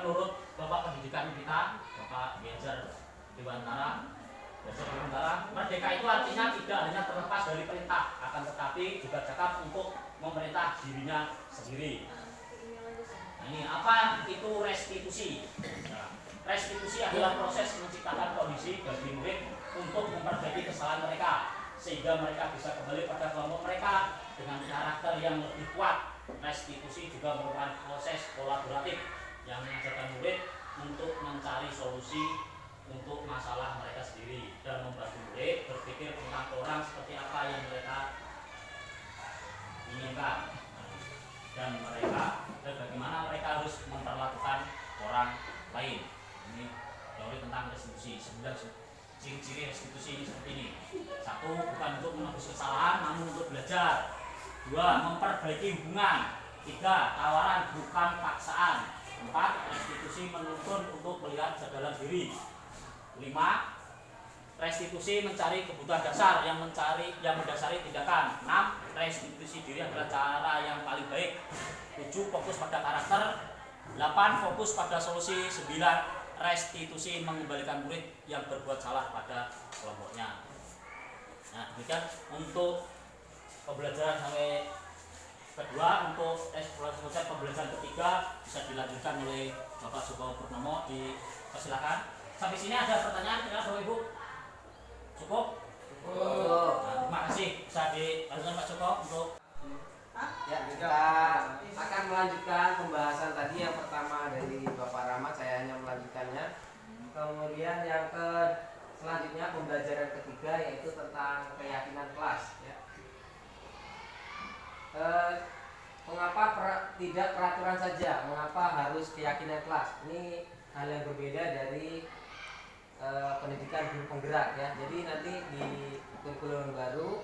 menurut Bapak Pendidikan kita, Bapak Genjar Dewantara, merdeka itu artinya tidak hanya terlepas dari perintah, akan tetapi juga cakap untuk memerintah dirinya sendiri. Nah, ini apa itu restitusi? Nah, restitusi adalah proses menciptakan kondisi bagi murid untuk memperbaiki kesalahan mereka sehingga mereka bisa kembali pada kelompok mereka dengan karakter yang lebih kuat. Restitusi juga merupakan proses kolaboratif yang mengajarkan murid untuk mencari solusi untuk masalah mereka sendiri dan membantu murid berpikir tentang orang seperti apa yang mereka inginkan dan bagaimana mereka harus memperlakukan orang lain. Ini teori tentang restitusi. Ciri-ciri restitusi ini seperti ini. 1. Bukan untuk menebus kesalahan namun untuk belajar. 2. Memperbaiki hubungan. 3. Tawaran bukan paksaan. 4. Restitusi menuntun untuk melihat jagalan diri. 5. Restitusi mencari kebutuhan dasar yang mendasari tindakan. 6. Restitusi diri adalah cara yang paling baik. 7. Fokus pada karakter. 8. Fokus pada solusi. 9. Restitusi mengembalikan murid yang berbuat salah pada kelompoknya. Nah, demikian untuk pembelajaran sampai kedua. Untuk eksplorasi konsep pembelajaran ketiga bisa dilanjutkan oleh Bapak Joko Purnomo. Silakan. Sampai sini ada pertanyaan ya Bapak Ibu? Cukup? Cukup. Nah, terima kasih. Bisa dilanjutkan Pak Joko untuk ya, kita akan melanjutkan pembahasan tadi. Yang pertama dari Bapak Rahmat, saya hanya melanjutkannya. Kemudian yang selanjutnya pembelajaran ketiga yaitu tentang keyakinan kelas ya. Mengapa tidak peraturan saja? Mengapa harus keyakinan kelas? Ini hal yang berbeda dari pendidikan guru penggerak ya. Jadi nanti di kurikulum baru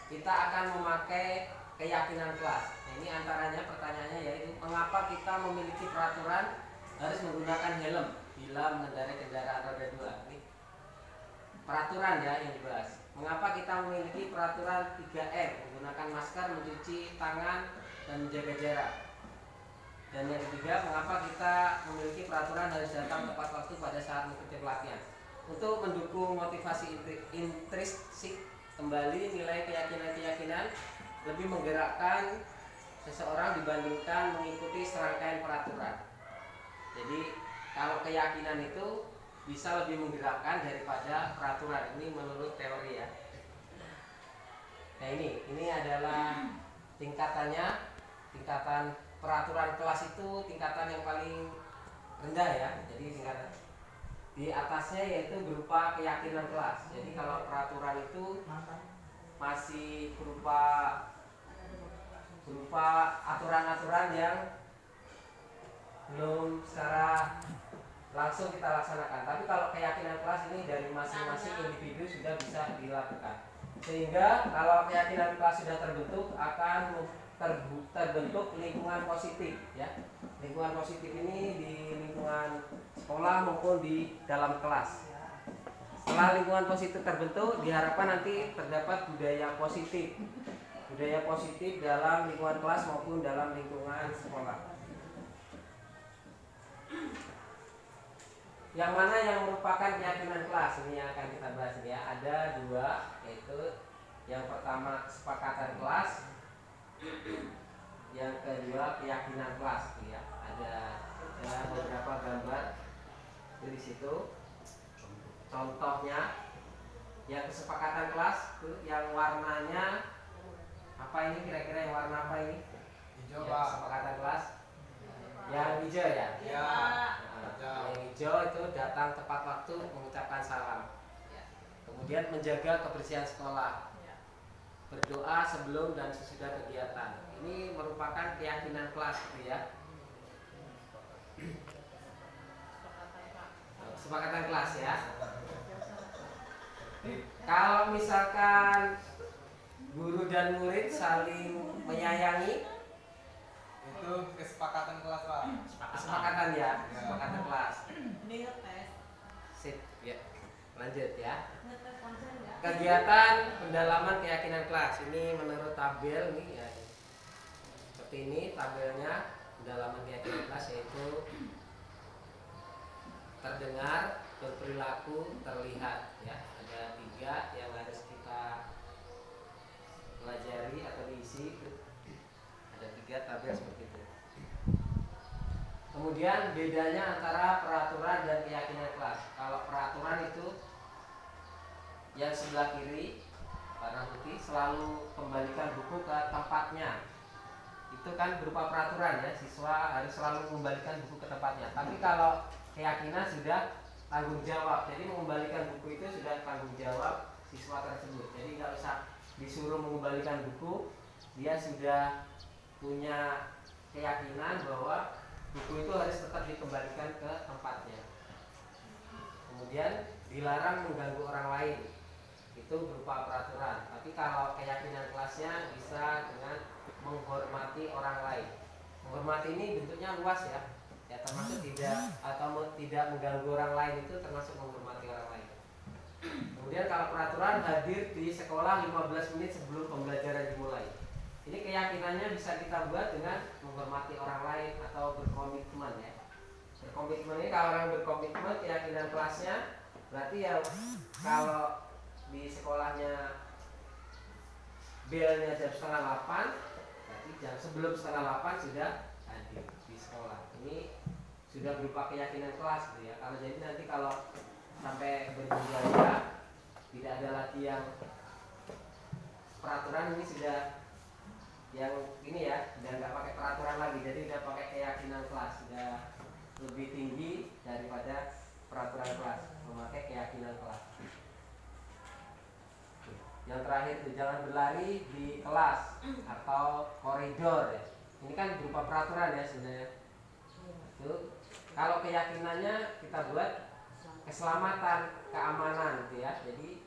kita akan memakai keyakinan kelas. Nah, ini antaranya pertanyaannya yaitu mengapa kita memiliki peraturan harus menggunakan helm bila mengendarai kendaraan roda 2. Ini peraturan ya yang dibahas. Mengapa kita memiliki peraturan 3M, menggunakan masker, mencuci tangan dan menjaga jarak. Dan yang ketiga, mengapa kita memiliki peraturan harus datang tepat waktu pada saat mengikuti pelatihan. Untuk mendukung motivasi intrinsik, kembali nilai keyakinan-keyakinan lebih menggerakkan seseorang dibandingkan mengikuti serangkaian peraturan. Jadi kalau keyakinan itu bisa lebih menggerakkan daripada peraturan. Ini menurut teori ya. Nah ini adalah tingkatannya. Tingkatan peraturan kelas itu tingkatan yang paling rendah ya. Jadi tingkatan di atasnya yaitu berupa keyakinan kelas. Jadi kalau peraturan itu masih berupa aturan-aturan yang belum secara langsung kita laksanakan. Tapi kalau keyakinan kelas ini dari masing-masing individu sudah bisa dilakukan. Sehingga kalau keyakinan kelas sudah terbentuk akan terbentuk lingkungan positif ya. Lingkungan positif ini di lingkungan sekolah maupun di dalam kelas. Setelah lingkungan positif terbentuk, diharapkan nanti terdapat budaya positif. Budaya positif dalam lingkungan kelas maupun dalam lingkungan sekolah. Yang mana yang merupakan keyakinan kelas? Ini yang akan kita bahas ya. Ada dua, yaitu yang pertama kesepakatan kelas, yang kedua keyakinan kelas ya. Ada beberapa gambar di situ. Contohnya yang kesepakatan kelas itu yang warnanya apa ini, kira-kira yang warna apa ini? Hijau, ya, Pak. kesepakatan kelas yang hijau ya? Ya. Yang hijau itu datang tepat waktu, mengucapkan salam. Kemudian menjaga kebersihan sekolah, berdoa sebelum dan sesudah kegiatan. Ini merupakan keyakinan kelas gitu ya. Kesepakatan kelas ya. Kalau misalkan guru dan murid saling menyayangi, itu kesepakatan kelas, Pak. kesepakatan ya, kesepakatan kelas. Ini ngetes. Sip, ya. Lanjut ya. Kegiatan pendalaman keyakinan kelas. Ini menurut tabel nih ya. Seperti ini tabelnya pendalaman keyakinan kelas, yaitu terdengar, berperilaku, terlihat ya. Ada 3 yang harus kita pelajari atau diisi. Ada 3 tabel seperti itu. Kemudian bedanya antara peraturan dan keyakinan kelas. Kalau peraturan itu yang sebelah kiri warna putih selalu kembalikan buku ke tempatnya. Itu kan berupa peraturan ya, siswa harus selalu mengembalikan buku ke tempatnya. Tapi kalau keyakinan sudah tanggung jawab. Jadi mengembalikan buku itu sudah tanggung jawab siswa tersebut. Jadi nggak usah disuruh mengembalikan buku, dia sudah punya keyakinan bahwa buku itu harus tetap dikembalikan ke tempatnya. Kemudian dilarang mengganggu orang lain, itu berupa peraturan. Tapi kalau keyakinan kelasnya bisa dengan menghormati orang lain. Menghormati ini bentuknya luas ya, ya termasuk tidak mengganggu orang lain, itu termasuk menghormati orang lain. Kemudian kalau peraturan hadir di sekolah 15 menit sebelum pembelajaran dimulai. Ini keyakinannya bisa kita buat dengan menghormati orang lain atau berkomitmen ya. Berkomitmen ini, kalau orang berkomitmen keyakinan kelasnya berarti ya kalau di sekolahnya belnya jam 7:30, berarti jam sebelum 7:30 sudah hadir di sekolah. Ini sudah berupa keyakinan kelas gitu ya. Kalau jadi nanti kalau sampai berbudaya tidak ada lagi yang peraturan, ini sudah yang ini ya, sudah nggak pakai peraturan lagi, jadi sudah pakai keyakinan kelas, sudah lebih tinggi daripada peraturan kelas, memakai keyakinan kelas. Yang terakhir itu jangan berlari di kelas atau koridor ya. Ini kan berupa peraturan ya sebenarnya. Itu kalau keyakinannya kita buat keselamatan, keamanan gitu ya. Jadi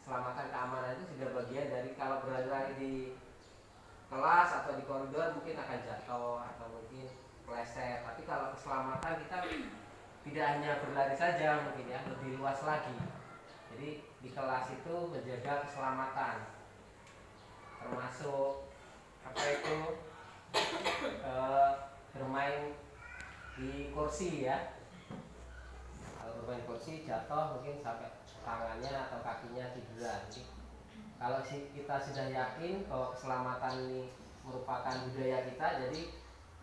keselamatan, keamanan itu sudah bagian dari kalau berlari di kelas atau di koridor mungkin akan jatuh atau mungkin pleset. Tapi kalau keselamatan kita tidak hanya berlari saja mungkin ya, lebih luas lagi. Jadi di kelas itu menjaga keselamatan, termasuk apa itu bermain di kursi ya. Kalau bermain kursi jatuh mungkin sampai tangannya atau kakinya cedera. Jadi kalau kita sudah yakin bahwa keselamatan ini merupakan budaya kita, jadi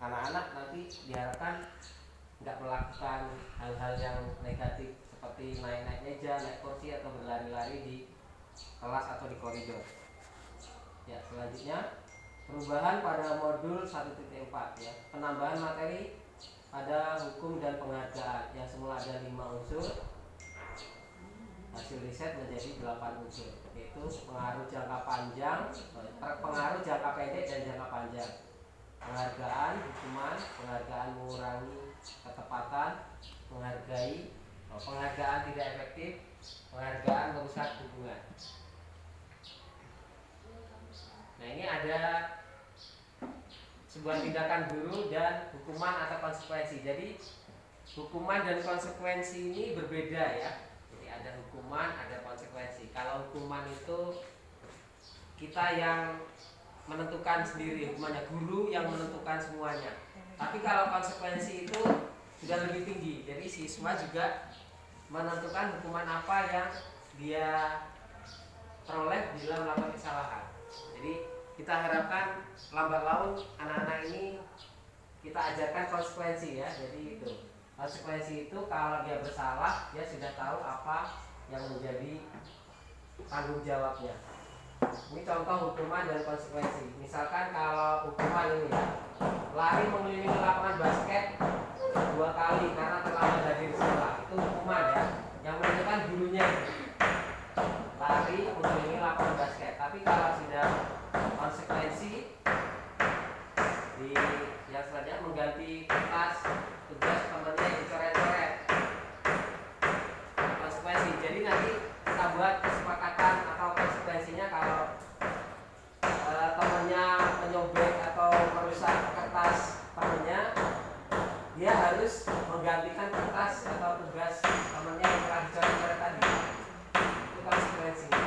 anak-anak nanti diharapkan nggak melakukan hal-hal yang negatif seperti naik-naik meja, naik kursi atau berlari-lari di kelas atau di koridor. Ya, selanjutnya perubahan pada modul 1.4 ya. Penambahan materi pada hukum dan penghargaan yang semula ada 5 unsur, hasil riset menjadi 8 unsur, yaitu pengaruh jangka panjang, pengaruh jangka pendek dan jangka panjang, penghargaan, hukuman, penghargaan mengurangi ketepatan, penghargaan tidak efektif, penghargaan merusak hubungan. Nah, ini ada sebuah tindakan guru dan hukuman atau konsekuensi. Jadi hukuman dan konsekuensi ini berbeda ya. Jadi ada hukuman, ada konsekuensi. Kalau hukuman itu kita yang menentukan sendiri hukumannya, guru yang menentukan semuanya. Tapi kalau konsekuensi itu sudah lebih tinggi. Jadi siswa juga menentukan hukuman apa yang dia peroleh bila melakukan kesalahan. Jadi kita harapkan lambat laun anak-anak ini kita ajarkan konsekuensi ya. Jadi itu konsekuensi itu kalau dia bersalah dia sudah tahu apa yang menjadi tanggung jawabnya. Ini contoh hukuman dan konsekuensi. Misalkan kalau hukuman ini ya, lari mengelilingi lapangan basket 2 kali karena terlambat hadir di sekolah, itu hukuman ya, yang menentukan gurunya. Lari mengelilingi lapangan basket. Tapi kalau sudah konsekuensi di yang selanjutnya mengganti kertas tugas temannya dicoret-coret, konsekuensi. Jadi nanti kita buat kesepakatan atau konsekuensinya kalau temannya menyobek atau merusak kertas temannya, dia harus menggantikan kertas atau tugas temannya yang telah dicoret-coret tadi. Itu konsekuensinya.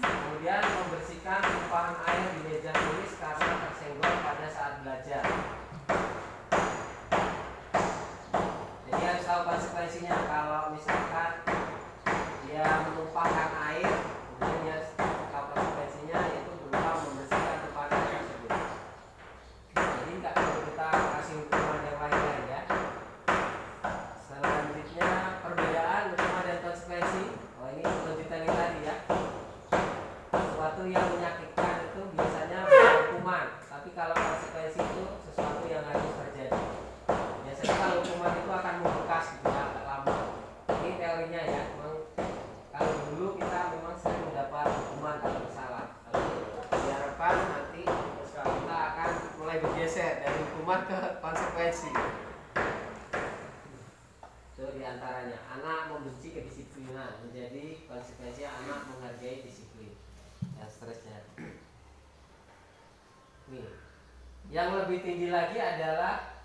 Kemudian membersihkan tumpahan air di meja tulis karena tersenggol pada saat belajar. konsekuensi. Itu diantaranya anak membenci kedisiplinan, menjadi konsekuensinya anak menghargai disiplin dan seterusnya. Nih, yang lebih tinggi lagi adalah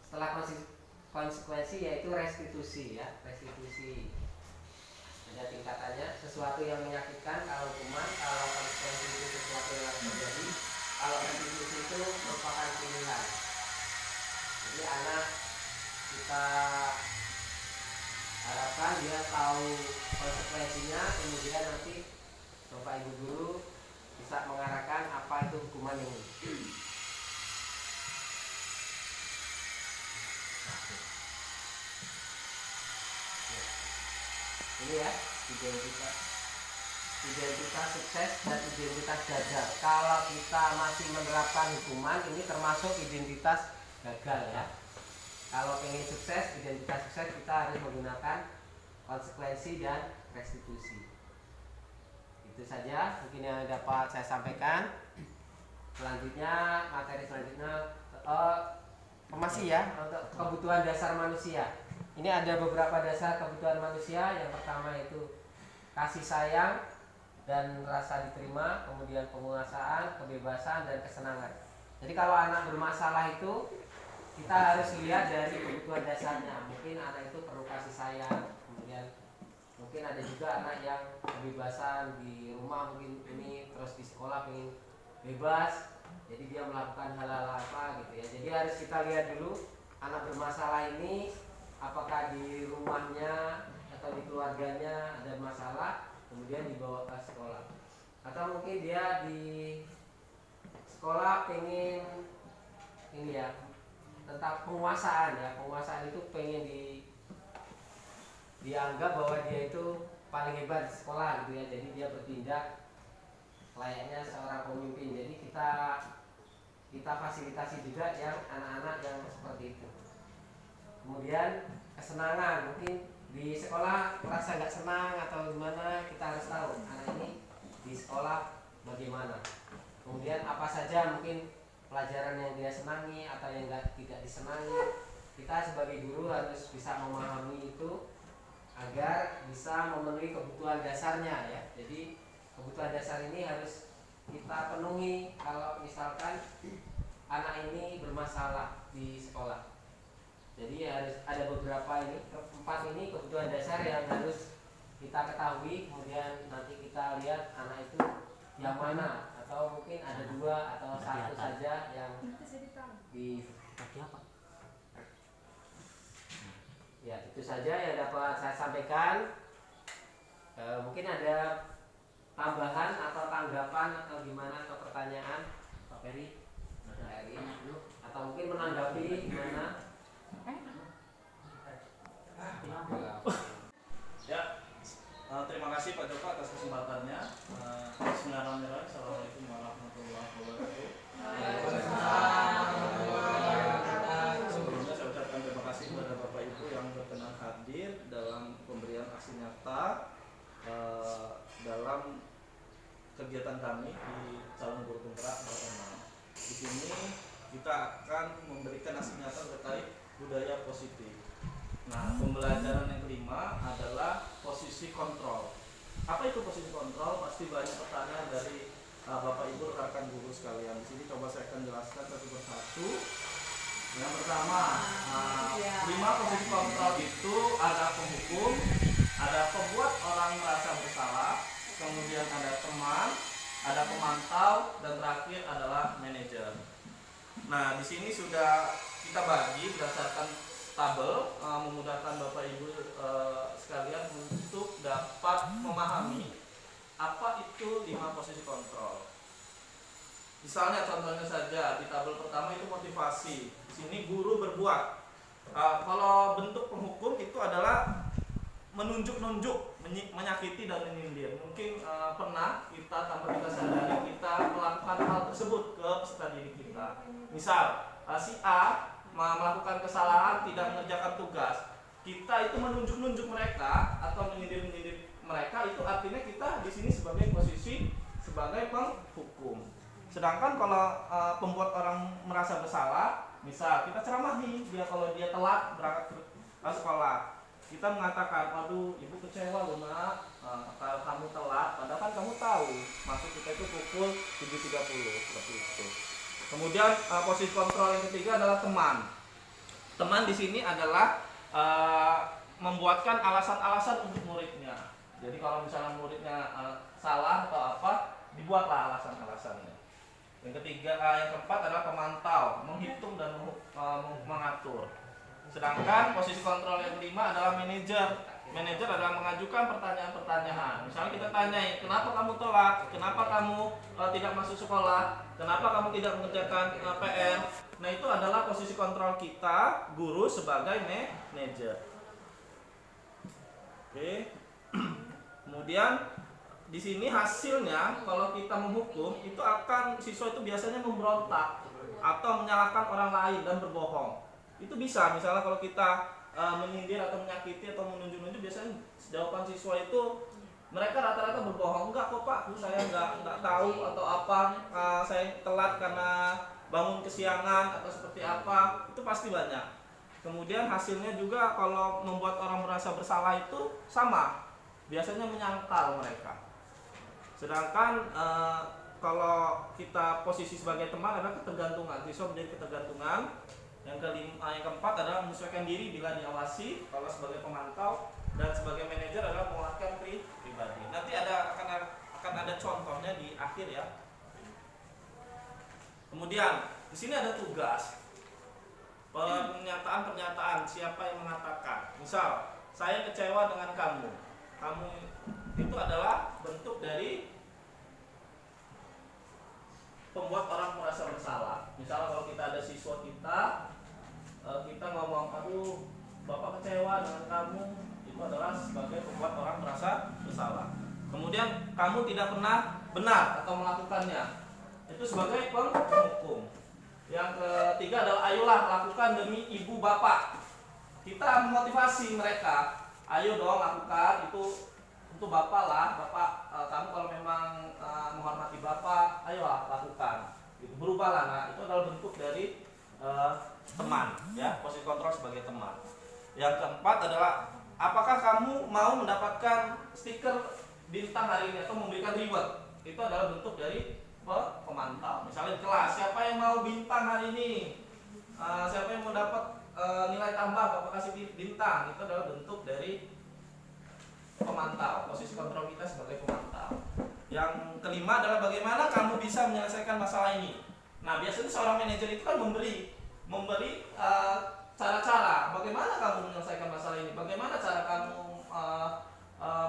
setelah konsekuensi yaitu restitusi ya, restitusi. Ada tingkatannya, sesuatu yang menyakitkan kalau hukuman, kalau konsekuensi itu sesuatu yang terjadi, kalau restitusi itu merupakan pilihan. Jadi anak kita harapkan dia tahu konsekuensinya, kemudian nanti Bapak Ibu guru bisa mengarahkan apa itu hukuman ini. Ini ya, identitas sukses dan identitas gagal. Kalau kita masih menerapkan hukuman, ini termasuk identitas gagal ya. Kalau pengen sukses, identitas sukses, kita harus menggunakan konsekuensi dan restitusi. Itu saja mungkin yang dapat saya sampaikan. Selanjutnya, materi selanjutnya masih ya, untuk kebutuhan dasar manusia. Ini ada beberapa dasar kebutuhan manusia. Yang pertama itu kasih sayang dan rasa diterima, kemudian penguasaan, kebebasan, dan kesenangan. Jadi kalau anak bermasalah itu kita harus lihat dari kebutuhan dasarnya. Mungkin anak itu perlu kasih sayang, kemudian mungkin ada juga anak yang kebebasan di rumah, mungkin ini terus di sekolah pengen bebas, jadi dia melakukan hal-hal apa gitu ya. Jadi harus kita lihat dulu anak bermasalah ini apakah di rumahnya atau di keluarganya ada masalah, kemudian dibawa ke sekolah, atau mungkin dia di sekolah pengen ini ya, tentang penguasaan ya, penguasaan itu pengen dianggap bahwa dia itu paling hebat di sekolah gitu ya, jadi dia bertindak layaknya seorang pemimpin. Jadi kita fasilitasi juga yang anak-anak yang seperti itu. Kemudian kesenangan, mungkin di sekolah merasa nggak senang atau gimana, kita harus tahu anak ini di sekolah bagaimana. Kemudian apa saja mungkin pelajaran yang dia senangi atau yang tidak disenangi. Kita sebagai guru harus bisa memahami itu agar bisa memenuhi kebutuhan dasarnya ya. Jadi kebutuhan dasar ini harus kita penuhi kalau misalkan anak ini bermasalah di sekolah. Jadi harus ada beberapa ini, empat ini kebutuhan dasar yang harus kita ketahui. Kemudian nanti kita lihat anak itu yang mana, atau mungkin ada dua atau satu saja yang di apa? Ya itu saja yang dapat saya sampaikan. Mungkin ada tambahan atau tanggapan atau gimana, atau pertanyaan Pak Peri, atau mungkin menanggapi gimana? Ya, terima kasih Pak Joko atas kesempatannya. Bismillahirrahmanirrahim. Assalamualaikum warahmatullahi wabarakatuh. Sebelumnya saya ucapkan terima kasih kepada Bapak Ibu yang berkenan hadir dalam pemberian aksi nyata dalam kegiatan kami di calon guru penggerak Bapak. Di sini kita akan memberikan aksi nyata terkait budaya positif. Nah, pembelajaran yang kelima adalah posisi kontrol. Apa itu posisi kontrol? Pasti banyak pertanyaan dari Bapak Ibu rekan guru sekalian. Di sini coba saya akan jelaskan satu persatu. Yang pertama, 5 posisi kontrol itu ada penghukum, ada pembuat orang merasa bersalah, kemudian ada teman, ada pemantau, dan terakhir adalah manajer. Nah, di sini sudah kita bagi berdasarkan tabel, memudahkan Bapak Ibu sekalian untuk dapat memahami apa itu 5 posisi kontrol. Misalnya contohnya saja di tabel pertama itu motivasi. Di sini guru berbuat. Kalau bentuk penghukum itu adalah menunjuk-nunjuk, menyakiti dan menyindir. Mungkin pernah kita tanpa kita sadari kita melakukan hal tersebut ke peserta didik kita. Misal si A melakukan kesalahan, tidak mengerjakan tugas, kita itu menunjuk-nunjuk mereka atau menyindir-menyindir mereka, itu artinya kita di sini sebagai posisi sebagai penghukum. Sedangkan kalau pembuat orang merasa bersalah, Misal kita ceramahi dia kalau dia telat berangkat ke sekolah. Kita mengatakan, aduh ibu kecewa loh nak, kalau kamu telat, padahal kan kamu tahu masuk kita itu pukul 7.30 seperti itu. Kemudian posisi kontrol yang ketiga adalah teman. Teman di sini adalah membuatkan alasan-alasan untuk muridnya. Jadi kalau misalnya muridnya salah atau apa, dibuatlah alasan-alasannya. Yang keempat adalah pemantau, menghitung dan mengatur. Sedangkan posisi kontrol yang kelima adalah manajer. Manajer adalah mengajukan pertanyaan-pertanyaan. Misalnya kita tanya, kenapa kamu telat? Kenapa kamu tidak masuk sekolah? Kenapa kamu tidak mengerjakan PR? Nah itu adalah posisi kontrol kita, guru sebagai manajer. Oke. Kemudian di sini hasilnya kalau kita menghukum itu akan siswa itu biasanya memberontak atau menyalahkan orang lain dan berbohong. Itu bisa misalnya kalau kita menyindir atau menyakiti atau menunjuk-nunjuk, biasanya jawaban siswa itu mereka rata-rata berbohong. Enggak kok Pak, saya enggak tahu atau apa, saya telat karena bangun kesiangan atau seperti apa. Itu pasti banyak. Kemudian hasilnya juga kalau membuat orang merasa bersalah itu sama, biasanya menyangkal mereka. Sedangkan kalau kita posisi sebagai teman adalah ketergantungan, siswa menjadi ketergantungan. Yang keempat adalah menyesuaikan diri bila diawasi, kalau sebagai pemantau, dan sebagai manajer adalah menguatkan pribadi. Nanti akan ada contohnya di akhir ya. Kemudian di sini ada tugas pernyataan siapa yang mengatakan. Misal saya kecewa dengan kamu itu adalah bentuk dari pembuat orang merasa bersalah. Misalnya kalau kita ada siswa kita ngomong, aduh bapak kecewa dengan kamu, itu adalah sebagai pembuat orang merasa bersalah. Kemudian kamu tidak pernah benar atau melakukannya, itu sebagai penghukum. Yang ketiga adalah ayolah lakukan demi ibu bapak. Kita memotivasi mereka, ayo dong lakukan itu untuk bapak lah, bapak kamu kalau memang menghormati bapak, ayolah lakukan. Itu berubahlah. Nah itu adalah bentuk dari teman, ya, posisi kontrol sebagai teman. Yang keempat adalah apakah kamu mau mendapatkan stiker bintang hari ini atau memberikan reward? Itu adalah bentuk dari pemantau. Misalnya di kelas, siapa yang mau bintang hari ini? Siapa yang mau dapat nilai tambah, bapak kasih bintang? Itu adalah bentuk dari pemantau, posisi kontrol kita sebagai pemantau. Yang kelima adalah bagaimana kamu bisa menyelesaikan masalah ini. Nah biasanya seorang manajer itu kan memberi cara-cara bagaimana kamu menyelesaikan masalah ini, bagaimana cara kamu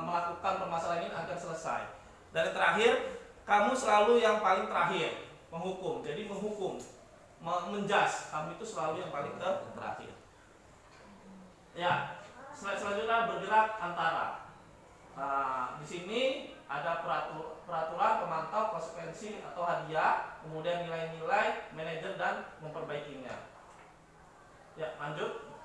melakukan permasalahan ini agar selesai. Dan terakhir, kamu selalu yang paling terakhir menghukum. Jadi menghukum, menjas, kamu itu selalu yang paling terakhir. Ya, slide selanjutnya bergerak antara. Di sini ada peraturan pemantau, konsekuensi atau hadiah, kemudian nilai-nilai, manajer dan memperbaikinya. Ya, lanjut.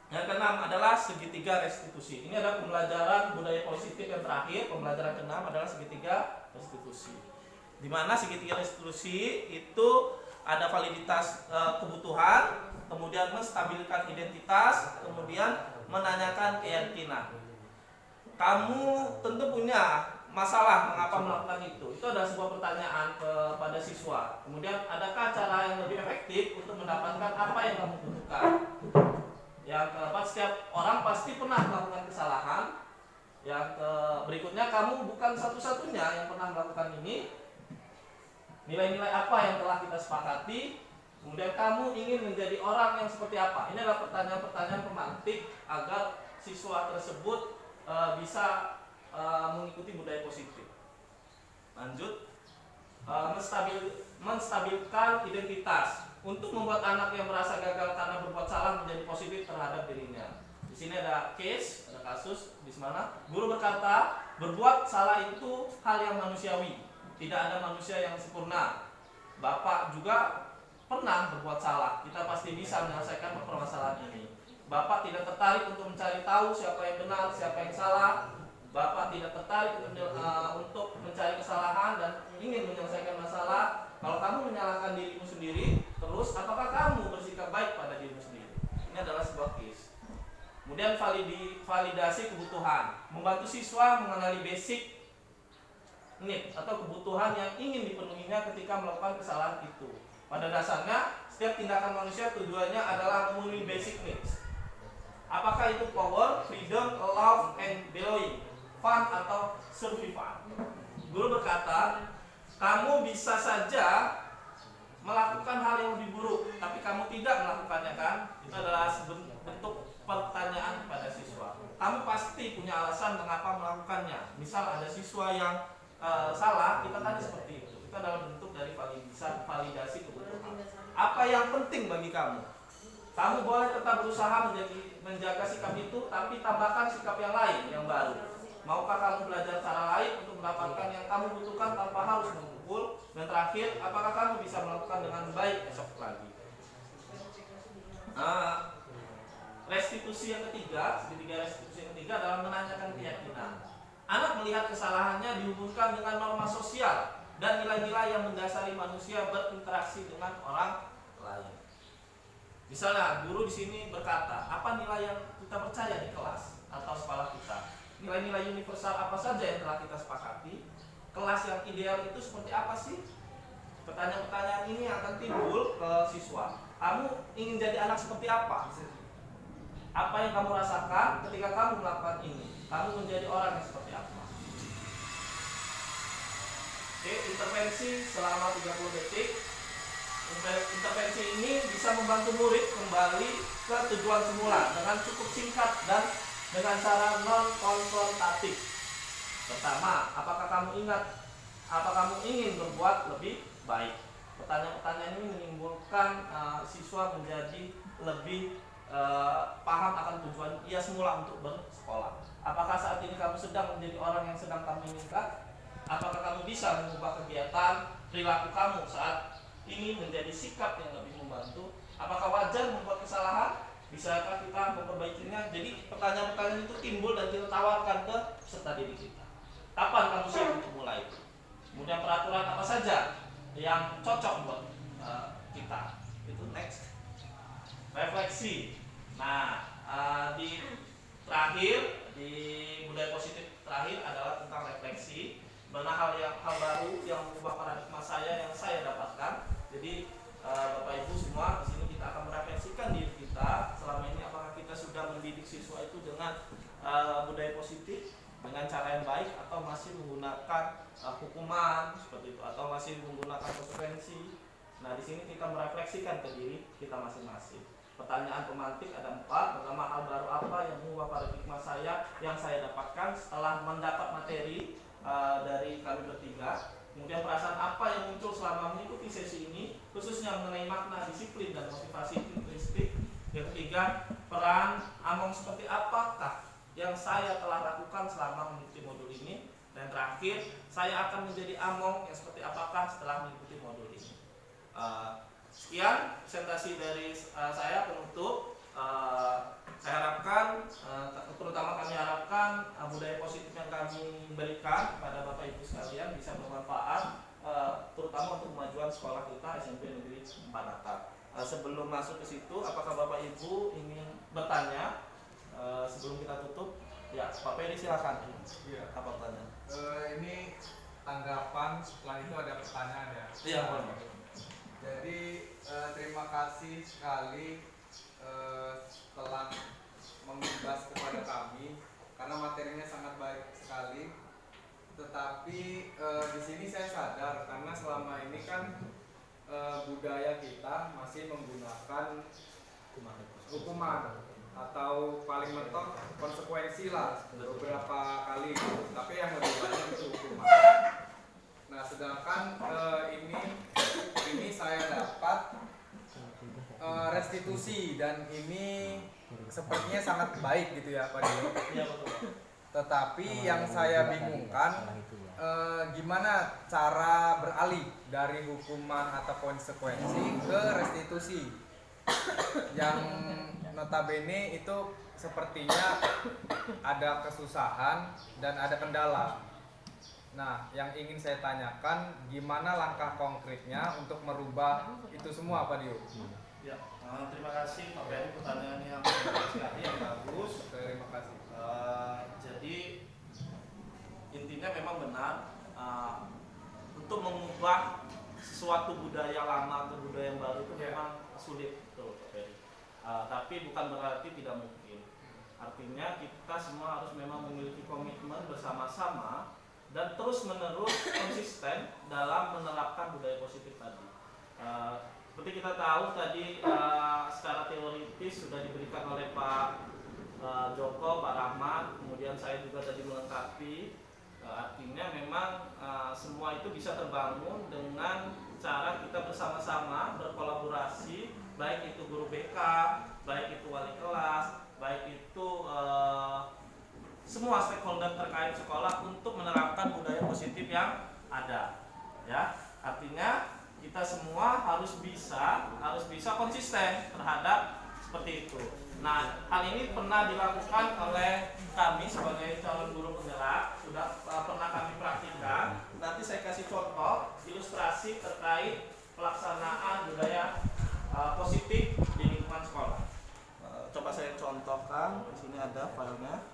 Yang keenam adalah segitiga restitusi. Ini adalah pembelajaran budaya positif yang terakhir. Pembelajaran keenam adalah segitiga restitusi. Di mana segitiga restitusi itu ada validitas kebutuhan, kemudian menstabilkan identitas, kemudian menanyakan keyakinan. Kamu tentu punya masalah mengapa melakukan itu. Itu adalah sebuah pertanyaan kepada siswa. Kemudian adakah cara yang lebih efektif untuk mendapatkan apa yang kamu butuhkan? Yang keempat, setiap orang pasti pernah melakukan kesalahan. Yang berikutnya, kamu bukan satu-satunya yang pernah melakukan ini. Nilai-nilai apa yang telah kita sepakati? Kemudian kamu ingin menjadi orang yang seperti apa? Ini adalah pertanyaan-pertanyaan pemantik agar siswa tersebut bisa mengikuti budaya positif. Lanjut, menstabilkan identitas untuk membuat anak yang merasa gagal karena berbuat salah menjadi positif terhadap dirinya. Di sini ada kasus di mana guru berkata berbuat salah itu hal yang manusiawi, tidak ada manusia yang sempurna. Bapak juga pernah berbuat salah, kita pasti bisa menyelesaikan permasalahan ini. Bapak tidak tertarik untuk mencari tahu siapa yang benar, siapa yang salah. Bapak tidak tertarik untuk mencari kesalahan dan ingin menyelesaikan masalah. Kalau kamu menyalahkan dirimu sendiri, terus apakah kamu bersih adalah sebuah case. Kemudian validasi kebutuhan, membantu siswa mengenali basic need atau kebutuhan yang ingin dipenuhinya ketika melakukan kesalahan itu. Pada dasarnya, setiap tindakan manusia tujuannya adalah memenuhi basic needs. Apakah itu power, freedom, love, and belonging, fun, atau survival? Guru berkata, kamu bisa saja melakukan hal yang lebih buruk, tapi kamu tidak melakukannya kan? Itu adalah bentuk pertanyaan kepada siswa. Kamu pasti punya alasan mengapa melakukannya. Misal ada siswa yang salah, kita tadi seperti itu. Itu adalah bentuk dari validasi kebutuhan. Apa yang penting bagi kamu? Kamu boleh tetap berusaha menjaga sikap itu, tapi tambahkan sikap yang lain, yang baru. Maukah kamu belajar cara lain untuk mendapatkan yang kamu butuhkan tanpa harus mengumpul? Dan terakhir, apakah kamu bisa melakukan dengan baik esok lagi? Restitusi yang ketiga adalah menanyakan keyakinan. Anak melihat kesalahannya dihubungkan dengan norma sosial dan nilai-nilai yang mendasari manusia berinteraksi dengan orang lain. Misalnya, guru di sini berkata, apa nilai yang kita percaya di kelas atau sekolah kita? Nilai-nilai universal apa saja yang telah kita sepakati? Kelas yang ideal itu seperti apa sih? Pertanyaan-pertanyaan ini akan timbul ke siswa. Kamu ingin jadi anak seperti apa? Apa yang kamu rasakan ketika kamu melakukan ini? Kamu menjadi orang yang seperti apa? Oke, intervensi selama 30 detik. Intervensi ini bisa membantu murid kembali ke tujuan semula dengan cukup singkat dan dengan cara non-konfrontatif. Pertama, apakah kamu ingin berbuat lebih baik? Pertanyaan-pertanyaan ini menimbulkan siswa menjadi lebih paham akan tujuan ia semula untuk bersekolah. Apakah saat ini kamu sedang menjadi orang yang sedang kamu inginkan? Apakah kamu bisa mengubah kegiatan perilaku kamu saat ini menjadi sikap yang lebih membantu? Apakah wajar membuat kesalahan? Bisakah kita memperbaikinya? Jadi pertanyaan-pertanyaan itu timbul dan kita tawarkan ke peserta didik kita. Kapan kamu siap untuk mulai? Kemudian peraturan apa saja yang cocok buat kita? Itu next. Refleksi. Nah, di budaya positif terakhir adalah tentang refleksi. Mana hal baru yang mengubah paradigma saya yang saya dapatkan. Jadi Bapak Ibu semua di sini kita akan merefleksikan diri kita selama ini, apakah kita sudah mendidik siswa itu dengan budaya positif dengan cara yang baik atau masih menggunakan hukuman seperti itu atau masih menggunakan konsekuensi. Nah, di sini kita merefleksikan ke diri kita masing-masing. Pertanyaan pemantik ada 4. Pertama, hal baru apa yang mengubah paradigma saya yang saya dapatkan setelah mendapat materi dari kami bertiga. Kemudian perasaan apa yang muncul selama mengikuti sesi ini, khususnya mengenai makna, disiplin, dan motivasi intrinsik. Yang ketiga, peran Among seperti apakah yang saya telah lakukan selama mengikuti modul ini. Dan terakhir, saya akan menjadi Among yang seperti apakah setelah mengikuti modul ini. Sekian presentasi dari saya penutup. Saya harapkan, terutama kami harapkan budaya positif yang kami berikan kepada Bapak Ibu sekalian bisa bermanfaat, terutama untuk kemajuan sekolah kita SMP Negeri 4 Natal. Sebelum masuk ke situ, apakah Bapak Ibu ingin bertanya sebelum kita tutup? Ya, Pak Peri silakan. Iya. Apa pertanyaan? Ini tanggapan, setelah itu ada pertanyaan ya. Iya, boleh. Jadi terima kasih sekali telah membahas kepada kami karena materinya sangat baik sekali. Tetapi di sini saya sadar karena selama ini kan budaya kita masih menggunakan hukuman atau paling mentok konsekuensi lah beberapa kali, tapi yang lebih banyak itu hukuman. Nah, sedangkan ini saya dapat restitusi dan ini sepertinya sangat baik gitu ya Pak Dio. Iya, betul. Tetapi yang saya bingungkan gimana cara beralih dari hukuman atau konsekuensi ke restitusi yang notabene itu sepertinya ada kesusahan dan ada kendala. Nah, yang ingin saya tanyakan gimana langkah konkretnya untuk merubah itu semua Pak Dio? Ya. Terima kasih Pak Ferry, pertanyaan yang baik sekali, yang bagus. Terima kasih. Jadi intinya memang benar, untuk mengubah sesuatu budaya lama ke budaya yang baru itu memang sulit, betul Pak Ferry. Tapi bukan berarti tidak mungkin. Artinya kita semua harus memang memiliki komitmen bersama-sama dan terus-menerus konsisten dalam menerapkan budaya positif tadi. Seperti kita tahu tadi secara teoritis sudah diberikan oleh Pak Joko, Pak Rahmat, kemudian saya juga tadi melengkapi. Artinya memang semua itu bisa terbangun dengan cara kita bersama-sama berkolaborasi, baik itu guru BK, baik itu wali kelas, baik itu semua stakeholder terkait sekolah untuk menerapkan budaya positif yang ada. Ya, artinya kita semua harus bisa konsisten terhadap seperti itu. Nah, hal ini pernah dilakukan oleh kami sebagai calon guru penggerak, sudah pernah kami praktikkan. Nanti saya kasih contoh ilustrasi terkait pelaksanaan budaya positif di lingkungan sekolah. Coba saya contohkan, di sini ada filenya,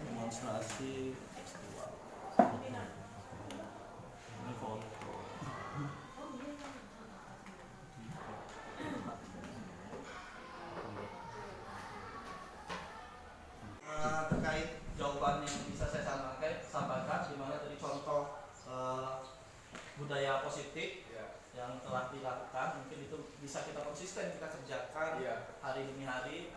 demonstrasi tekstual. Ini foto. Terkait jawaban yang bisa saya sampaikan, di mana tadi contoh budaya positif yang telah dilakukan, mungkin itu bisa kita konsisten kita kerjakan hari demi hari